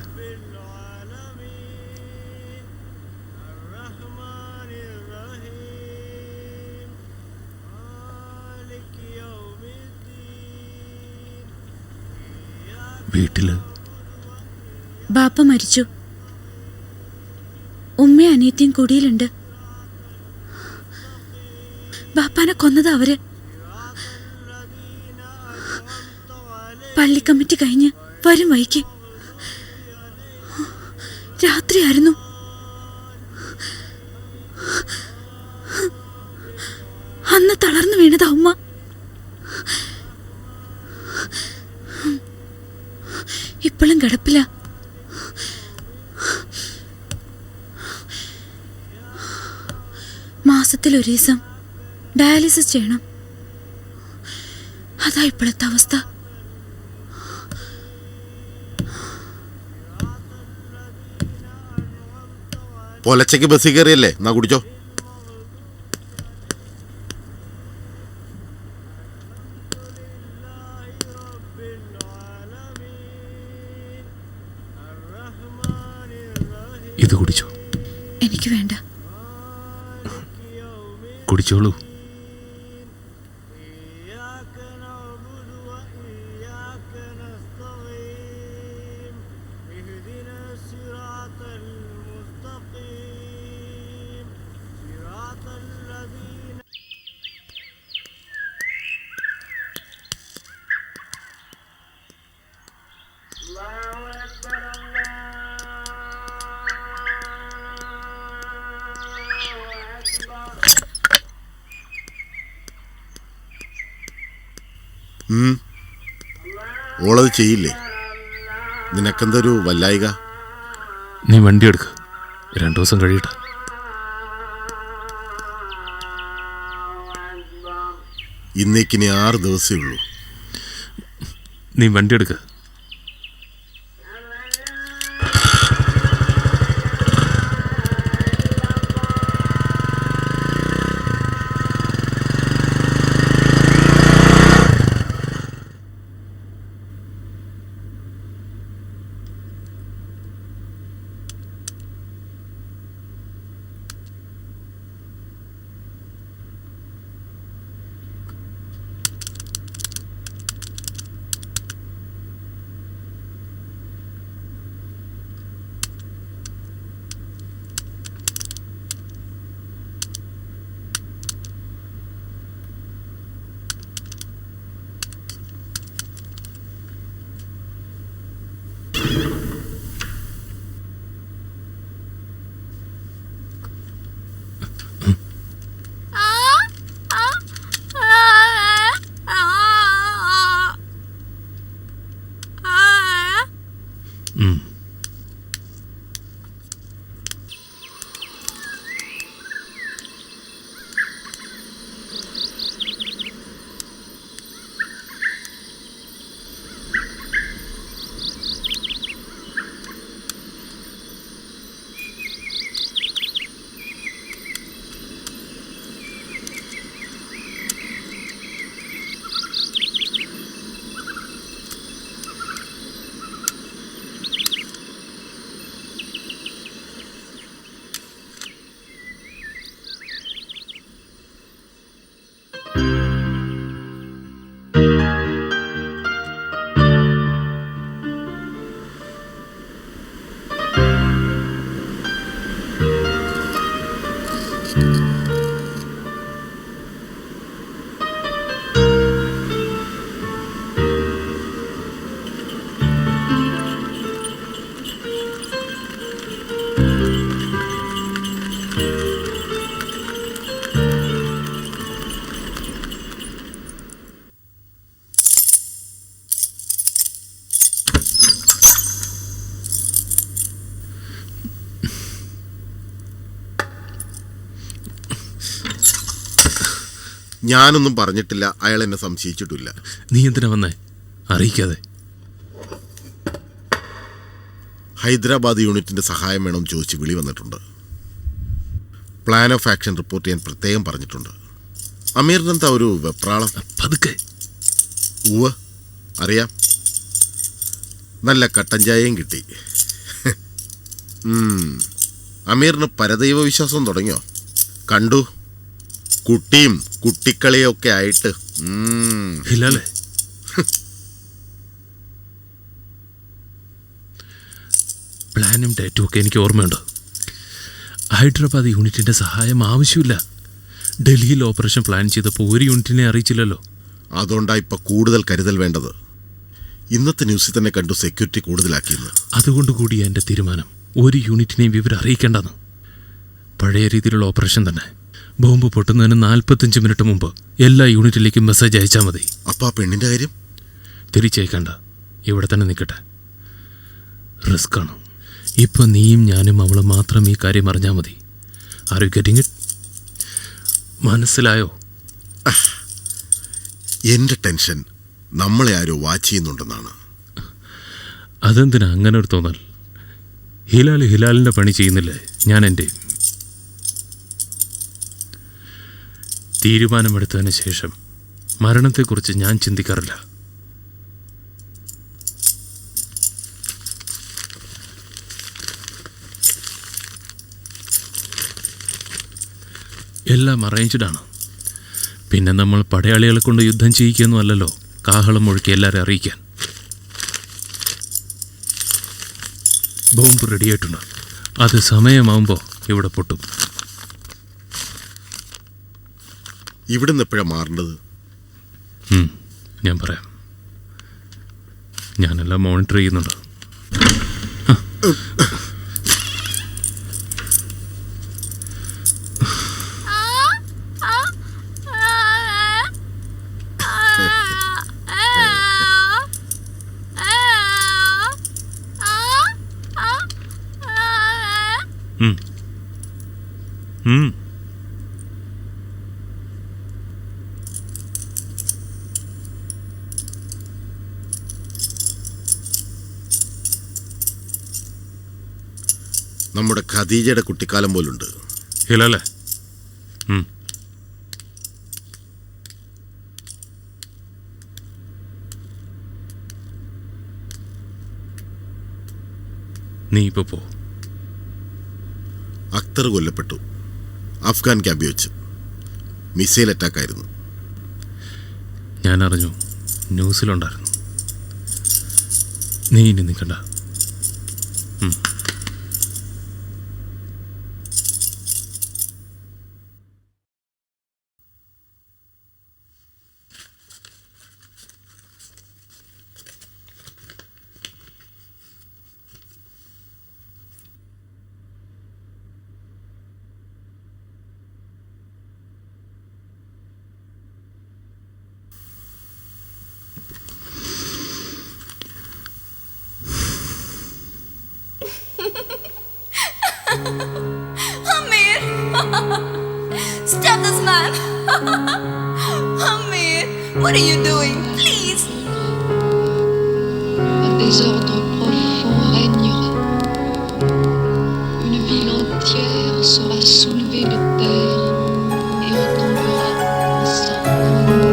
വീട്ടില് ബാപ്പ മരിച്ചു. ഉമ്മയും അനിയത്തിയും കുടിയിലുണ്ട്. ബാപ്പാനെ കൊന്നത് അവര്. പള്ളിക്കമ്മിറ്റി കഴിഞ്ഞ് വരും വൈകി രാത്രിയായിരുന്നു. അന്ന് തളർന്നു വീണതാ ഉമ്മ. ഇപ്പോഴും കിടപ്പില്ല. മാസത്തിൽ ഒരു ദിവസം ഡയാലിസിസ് ചെയ്യണം. അതാ ഇപ്പോഴത്തെ അവസ്ഥ. പൊലച്ചയ്ക്ക് ബസ്സിൽ കയറിയല്ലേ, എന്നാ കുടിച്ചോ. ഇത് കുടിച്ചോ. എനിക്ക് വേണ്ട. കുടിച്ചോളൂ. ഓളത് ചെയ്യില്ലേ? നിനക്കെന്തൊരു വല്ലായിക? നീ വണ്ടി എടുക്ക, 2 ദിവസം കഴിയട്ടെ. ഇന്നേക്കിനി 6 ദിവസമേ ഉള്ളൂ. നീ വണ്ടി എടുക്ക. ഞാനൊന്നും പറഞ്ഞിട്ടില്ല, അയാൾ എന്നെ സംശയിച്ചിട്ടില്ല. നീ എന്തിനാ വന്നേ അറിയിക്കാതെ? ഹൈദരാബാദ് യൂണിറ്റിന്റെ സഹായം വേണമെന്ന് ചോദിച്ച് വിളി വന്നിട്ടുണ്ട്. പ്ലാൻ ഓഫ് ആക്ഷൻ റിപ്പോർട്ട് ചെയ്യാൻ പ്രത്യേകം പറഞ്ഞിട്ടുണ്ട്. അമീറിനെന്താ ഒരു വെപ്രാളം? പതുക്കെ. ഉവ്വ് അറിയാം. നല്ല കട്ടൻ ചായയും കിട്ടി. അമീറിന് പരദൈവ വിശ്വാസം തുടങ്ങിയോ? കണ്ടു, കുട്ടിയും കുട്ടിക്കളിയൊക്കെ ആയിട്ട്. ഹിലാലേ, പ്ലാനും ഡേറ്റും ഒക്കെ എനിക്ക് ഓർമ്മയുണ്ട്. ഹൈദരാബാദ് യൂണിറ്റിൻ്റെ സഹായം ആവശ്യമില്ല. ഡൽഹിയിൽ ഓപ്പറേഷൻ പ്ലാൻ ചെയ്തപ്പോൾ ഒരു യൂണിറ്റിനെ അറിയിച്ചില്ലല്ലോ. അതുകൊണ്ടാണ് ഇപ്പം കൂടുതൽ കരുതൽ വേണ്ടത്. ഇന്നത്തെ ന്യൂസിൽ തന്നെ കണ്ടു സെക്യൂരിറ്റി കൂടുതലാക്കിയെന്ന്. അതുകൊണ്ട് കൂടിയാണ് എൻ്റെ തീരുമാനം, ഒരു യൂണിറ്റിനെയും വിവരം അറിയിക്കേണ്ടെന്ന്. പഴയ രീതിയിലുള്ള ഓപ്പറേഷൻ തന്നെ. ബോംബ് പൊട്ടുന്നതിന് 45 മിനിറ്റ് മുമ്പ് എല്ലാ യൂണിറ്റിലേക്കും മെസ്സേജ് അയച്ചാൽ മതി. അപ്പം ആ പെണ്ണിൻ്റെ കാര്യം തിരിച്ചയക്കണ്ട, ഇവിടെ തന്നെ നിൽക്കട്ടെ. റിസ്ക് ആണ്. ഇപ്പം നീയും ഞാനും അവൾ മാത്രം ഈ കാര്യം അറിഞ്ഞാൽ മതി. Are you getting it? മനസ്സിലായോ? എൻ്റെ ടെൻഷൻ നമ്മളെ ആരോ വാച്ച് ചെയ്യുന്നുണ്ടെന്നാണ്. അതെന്തിനാ അങ്ങനെ ഒരു തോന്നൽ? ഹിലാലിൻ്റെ പണി ചെയ്യുന്നില്ലേ, ഞാൻ എൻ്റെ. തീരുമാനമെടുത്തതിന് ശേഷം മരണത്തെക്കുറിച്ച് ഞാൻ ചിന്തിക്കാറില്ല. എല്ലാം അറേഞ്ച്ഡാണ്. പിന്നെ നമ്മൾ പടയാളികളെ കൊണ്ട് യുദ്ധം ചെയ്യിക്കുകയൊന്നും അല്ലല്ലോ, കാഹളം മുഴുക്കി എല്ലാവരും അറിയിക്കാൻ. ബോംബ് റെഡിയായിട്ടുണ്ട്. അത് സമയമാകുമ്പോൾ ഇവിടെ പൊട്ടും. ഇവിടുന്ന് എപ്പോഴാണ് മാറേണ്ടത്? ഞാൻ പറയാം. ഞാനെല്ലാം മോണിറ്റർ ചെയ്യുന്നുണ്ട്. നമ്മുടെ ഖദീജയുടെ കുട്ടിക്കാലം പോലുണ്ട്. ഹിലാലേ, നീ ഇപ്പോൾ പോ. അക്തർ കൊല്ലപ്പെട്ടു അഫ്ഗാൻ ക്യാമ്പ് വെച്ച്. മിസൈൽ അറ്റാക്കായിരുന്നു. ഞാൻ അറിഞ്ഞു, ന്യൂസിലുണ്ടായിരുന്നു. നീ ഇനി നിൽക്കണ്ട. Amir! Stop this man! Amir, what are you doing? Please! Un désordre profond régnera. Une ville entière sera soulevée de terre et retombera en cendres.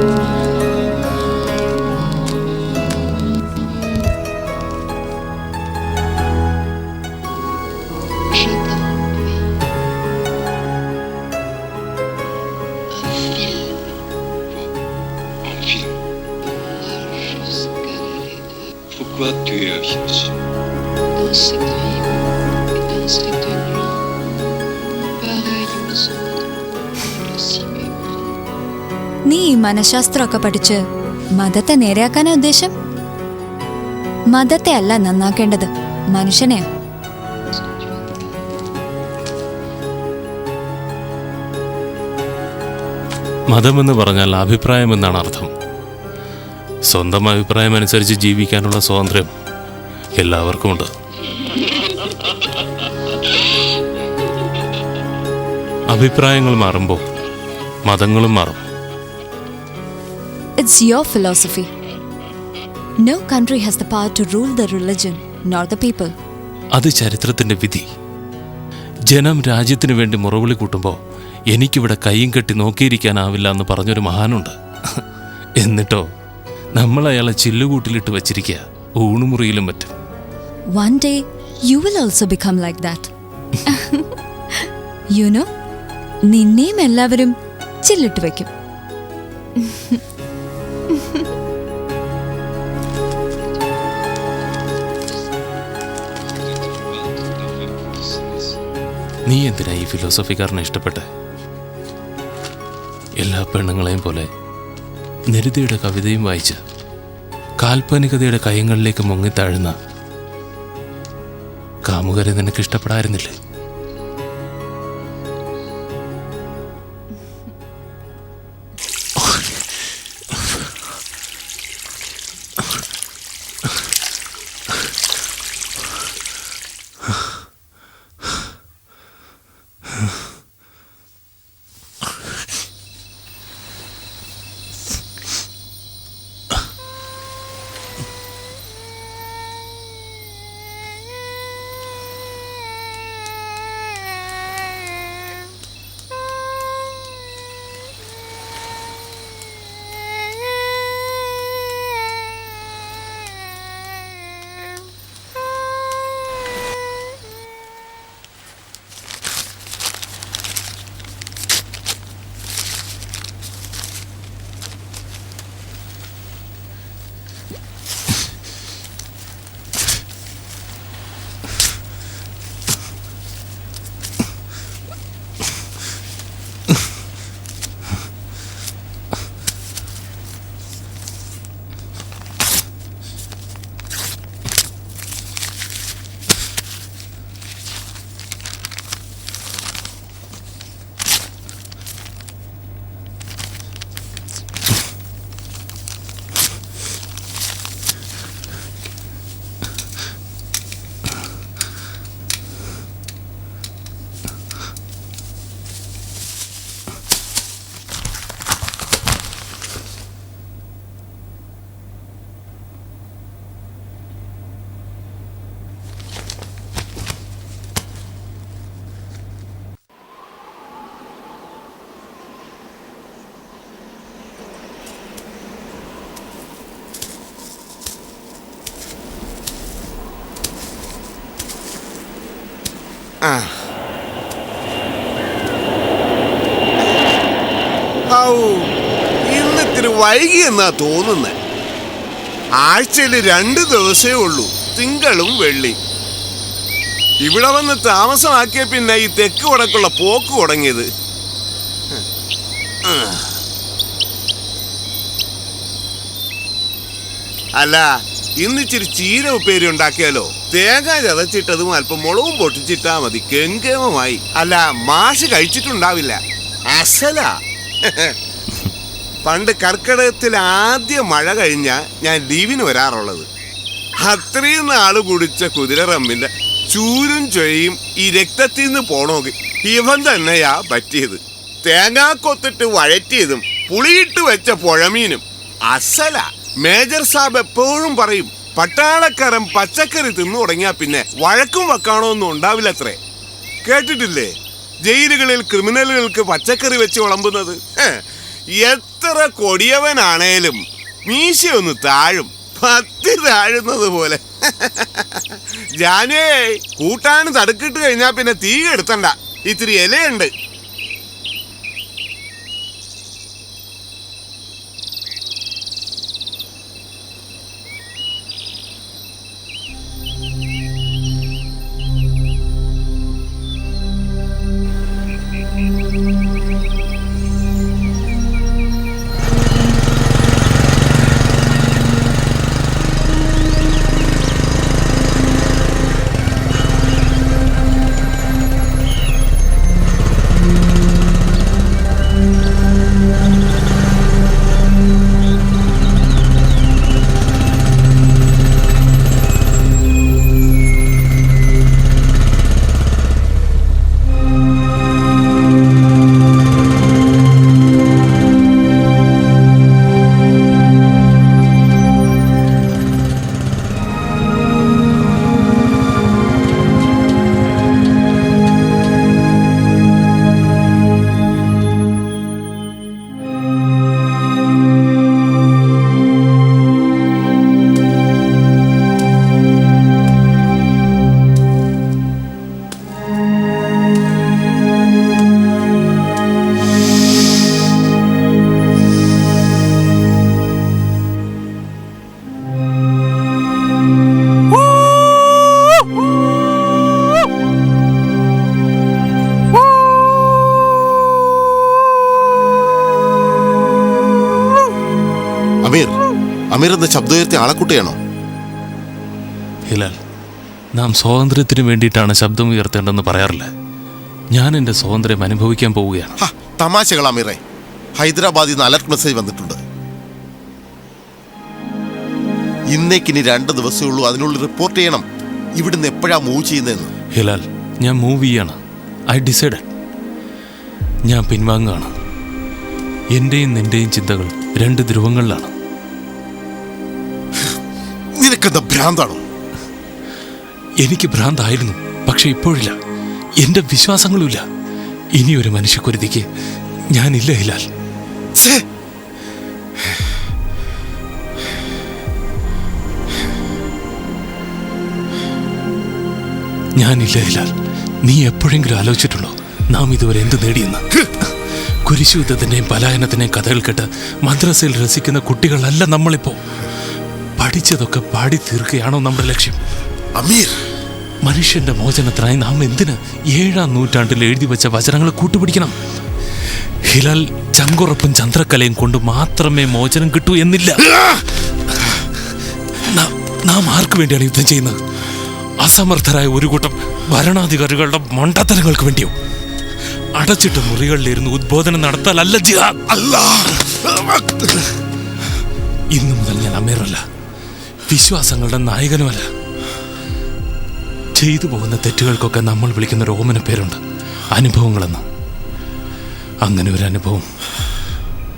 Pourquoi tu es ici? Dans cette ville et dans cette nuit, pareil aux autres, je s'y méprends. നീ ഈ മനഃശാസ്ത്രമൊക്കെ പഠിച്ച് മതത്തെ നേരെയാക്കാനാ ഉദ്ദേശം? മതത്തെ അല്ല നന്നാക്കേണ്ടത്, മനുഷ്യനെയാ. മതമെന്ന് പറഞ്ഞാൽ അഭിപ്രായം എന്നാണ് അർത്ഥം. സ്വന്തം അഭിപ്രായം അനുസരിച്ച് ജീവിക്കാനുള്ള സ്വാതന്ത്ര്യം എല്ലാവർക്കുമുണ്ട്. അഭിപ്രായങ്ങൾ മാറുമ്പോൾ മതങ്ങളും മാറും. It's your philosophy. No country has the power to rule the religion, nor the people. അത് ചരിത്രത്തിൻ്റെ വിധി. ജനം രാജ്യത്തിന് വേണ്ടി മുറവിളി കൂട്ടുമ്പോൾ എനിക്കിവിടെ കൈയും കെട്ടി നോക്കിയിരിക്കാനാവില്ല എന്ന് പറഞ്ഞൊരു മഹാനുണ്ട്. എന്നിട്ടോ നമ്മൾ അയാളെ ചില്ലുകൂട്ടിലിട്ട് വച്ചിരിക്കുക, ഊണുമുറിയിലും മറ്റും. One day you will also become like that. You know, നിന്നെയും എല്ലാവരും ചില്ലിട്ട് വയ്ക്കും. നീ എന്തിനാ ഈ ഫിലോസഫിക്കാരനെ ഇഷ്ടപ്പെട്ടെ? എല്ലാ പെണ്ണുങ്ങളെയും പോലെ നിരുതിയുടെ കവിതയും വായിച്ച് കാൽപ്പനികതയുടെ കയങ്ങളിലേക്ക് മുങ്ങിത്താഴുന്ന കാമുകരെ നിനക്ക് ഇഷ്ടപ്പെടായിരുന്നില്ലേ? ഇന്നിത്തിരി വൈകി എന്നാ തോന്നുന്നത്. ആഴ്ചയിൽ 2 ദിവസമേ ഉള്ളൂ, തിങ്കളും വെള്ളി. ഇവിടെ വന്ന് താമസമാക്കിയ പിന്നെ ഈ തെക്ക് വടക്കുള്ള പോക്ക് തുടങ്ങിയത്. അല്ല, ഇന്നിച്ചിരി ചീര ഉപ്പേരി ഉണ്ടാക്കിയാലോ? തേങ്ങ ചതച്ചിട്ടതും അല്പം മുളകും പൊട്ടിച്ചിട്ടാ മതി, കെങ്കേമമായി. അല്ല, മാഷ് കഴിച്ചിട്ടുണ്ടാവില്ല, അസല. പണ്ട് കർക്കിടകത്തിൽ ആദ്യ മഴ കഴിഞ്ഞാൽ ഞാൻ ലീവിന് വരാറുള്ളത്. അത്രയും നാള് കുടിച്ച കുതിരറമ്മിന്റെ ചൂരും ചൊയ്യും ഈ രക്തത്തിൽ നിന്ന് പോണോക്ക് ഇവൻ തന്നെയാ പറ്റിയത്. തേങ്ങാക്കൊത്തിട്ട് വഴറ്റിയതും പുളിയിട്ട് വെച്ച പുഴമീനും അസല. മേജർ സാബ് എപ്പോഴും പറയും, പട്ടാളക്കാരൻ പച്ചക്കറി തിന്നു തുടങ്ങിയാ പിന്നെ വഴക്കും വക്കാണോന്നും ഉണ്ടാവില്ലത്രേ. കേട്ടിട്ടില്ലേ ജയിലുകളിൽ ക്രിമിനലുകൾക്ക് പച്ചക്കറി വെച്ച് വിളമ്പുന്നത്? എത്ര കൊടിയവനാണേലും മീശയൊന്ന് താഴും, പത്തി താഴുന്നത് പോലെ. ജാനേ, കൂട്ടാനും തടുക്കിട്ട് കഴിഞ്ഞാ പിന്നെ തീ എടുത്തണ്ട, ഇത്തിരി ഇലയുണ്ട്. അമീർ എന്ന ശബ്ദമുയർത്തി ആളക്കുട്ടിയാണോ? ഹിലാൽ, നാം സ്വാതന്ത്ര്യത്തിന് വേണ്ടിയിട്ടാണ് ശബ്ദം ഉയർത്തേണ്ടതെന്ന് പറയാറില്ല. ഞാൻ എൻ്റെ സ്വാതന്ത്ര്യം അനുഭവിക്കാൻ പോവുകയാണ്. തമാശകൾ അമീറെ. ഹൈദരാബാദിൽ നിന്ന് അലർട്ട് മെസ്സേജ് വന്നിട്ടുണ്ട്. ഇന്നേക്കിനി 2 ദിവസമേ ഉള്ളൂ, അതിനുള്ളിൽ റിപ്പോർട്ട് ചെയ്യണം ഇവിടുന്ന് എപ്പോഴാ മൂവ് ചെയ്യുന്നതെന്ന്. ഹിലാൽ, ഞാൻ മൂവ് ചെയ്യാണ്. I decided. ഞാൻ പിൻവാങ്ങുകയാണ്. എൻ്റെയും നിൻ്റെയും ചിന്തകൾ 2 ധ്രുവങ്ങളിലാണ്. നിനക്കെന്താ ഭ്രാന്താണോ? എനിക്ക് ഭ്രാന്തായിരുന്നു, പക്ഷെ ഇപ്പോഴില്ല. എൻ്റെ വിശ്വാസങ്ങളുമില്ല. ഇനിയൊരു മനുഷ്യക്കുരുതിക്ക് ഞാനില്ല ഹിലാൽ. ഞാനില്ല ഹിലാൽ. നീ എപ്പോഴെങ്കിലും ആലോചിച്ചിട്ടുണ്ടോ നാം ഇതുവരെ എന്ത് നേടിയെന്ന്? കുരിശുയുദ്ധത്തിൻ്റെയും പലായനത്തിൻ്റെയും കഥകൾ കേട്ട് മദ്രസയിൽ രസിക്കുന്ന കുട്ടികളല്ല നമ്മളിപ്പോ. പഠിച്ചതൊക്കെ പാടി തീർക്കുകയാണോ നമ്മുടെ ലക്ഷ്യം? അമീർ, മനുഷ്യന്റെ മോചനത്തിനായി നാം എന്തിന് 7-ാം നൂറ്റാണ്ടിൽ എഴുതി വെച്ച വചനങ്ങൾ കൂട്ടുപിടിക്കണം? ഹിലാൽ, ചങ്കുറപ്പും ചന്ദ്രക്കലയും കൊണ്ട് മാത്രമേ മോചനം കിട്ടൂ എന്നില്ല. നാം ആർക്കു വേണ്ടിയാണ് യുദ്ധം ചെയ്യുന്നത്? അസമർത്ഥരായ ഒരു കൂട്ടം ഭരണാധികാരികളുടെ മണ്ടത്തരങ്ങൾക്ക് വേണ്ടിയോ? അടച്ചിട്ട മുറികളിലിരുന്ന് ഉദ്ബോധനം നടത്താനല്ല ജിഹാദ്. ഇന്നു മുതൽ ഞാൻ അമീറല്ല, വിശ്വാസങ്ങളുടെ നായകനുമല്ല. ചെയ്തു പോകുന്ന തെറ്റുകൾക്കൊക്കെ നമ്മൾ വിളിക്കുന്ന ഒരു ഓമന പേരുണ്ട്, അനുഭവങ്ങളെന്ന്. അങ്ങനെ ഒരു അനുഭവം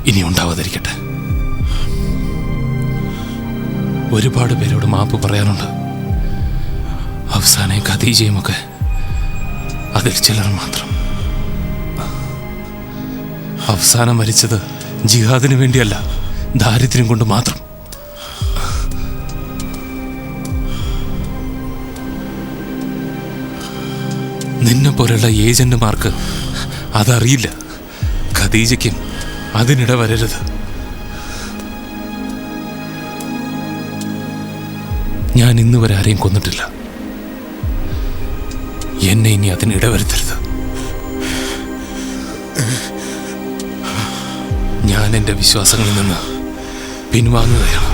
ഇനി ഉണ്ടാവാതിരിക്കട്ടെ. ഒരുപാട് പേരോട് മാപ്പ് പറയാനുണ്ട്. അവസാനം ഖദീജയുമൊക്കെ അതിൽ ചിലർ മാത്രം. അവസാനം മരിച്ചത് ജിഹാദിന് വേണ്ടിയല്ല, ദാരിദ്ര്യം കൊണ്ട് മാത്രം. നിന്നെ പോലുള്ള ഏജന്റുമാർക്ക് അതറിയില്ല. ഖദീജയ്ക്കും അതിനിട വരരുത്. ഞാൻ ഇന്ന് വരെ ആരെയും കൊന്നിട്ടില്ല. എന്നെ ഇനി അതിനിട വരുത്തരുത്. ഞാൻ എൻ്റെ വിശ്വാസങ്ങളിൽ നിന്ന് പിൻവാങ്ങുകയാണ്.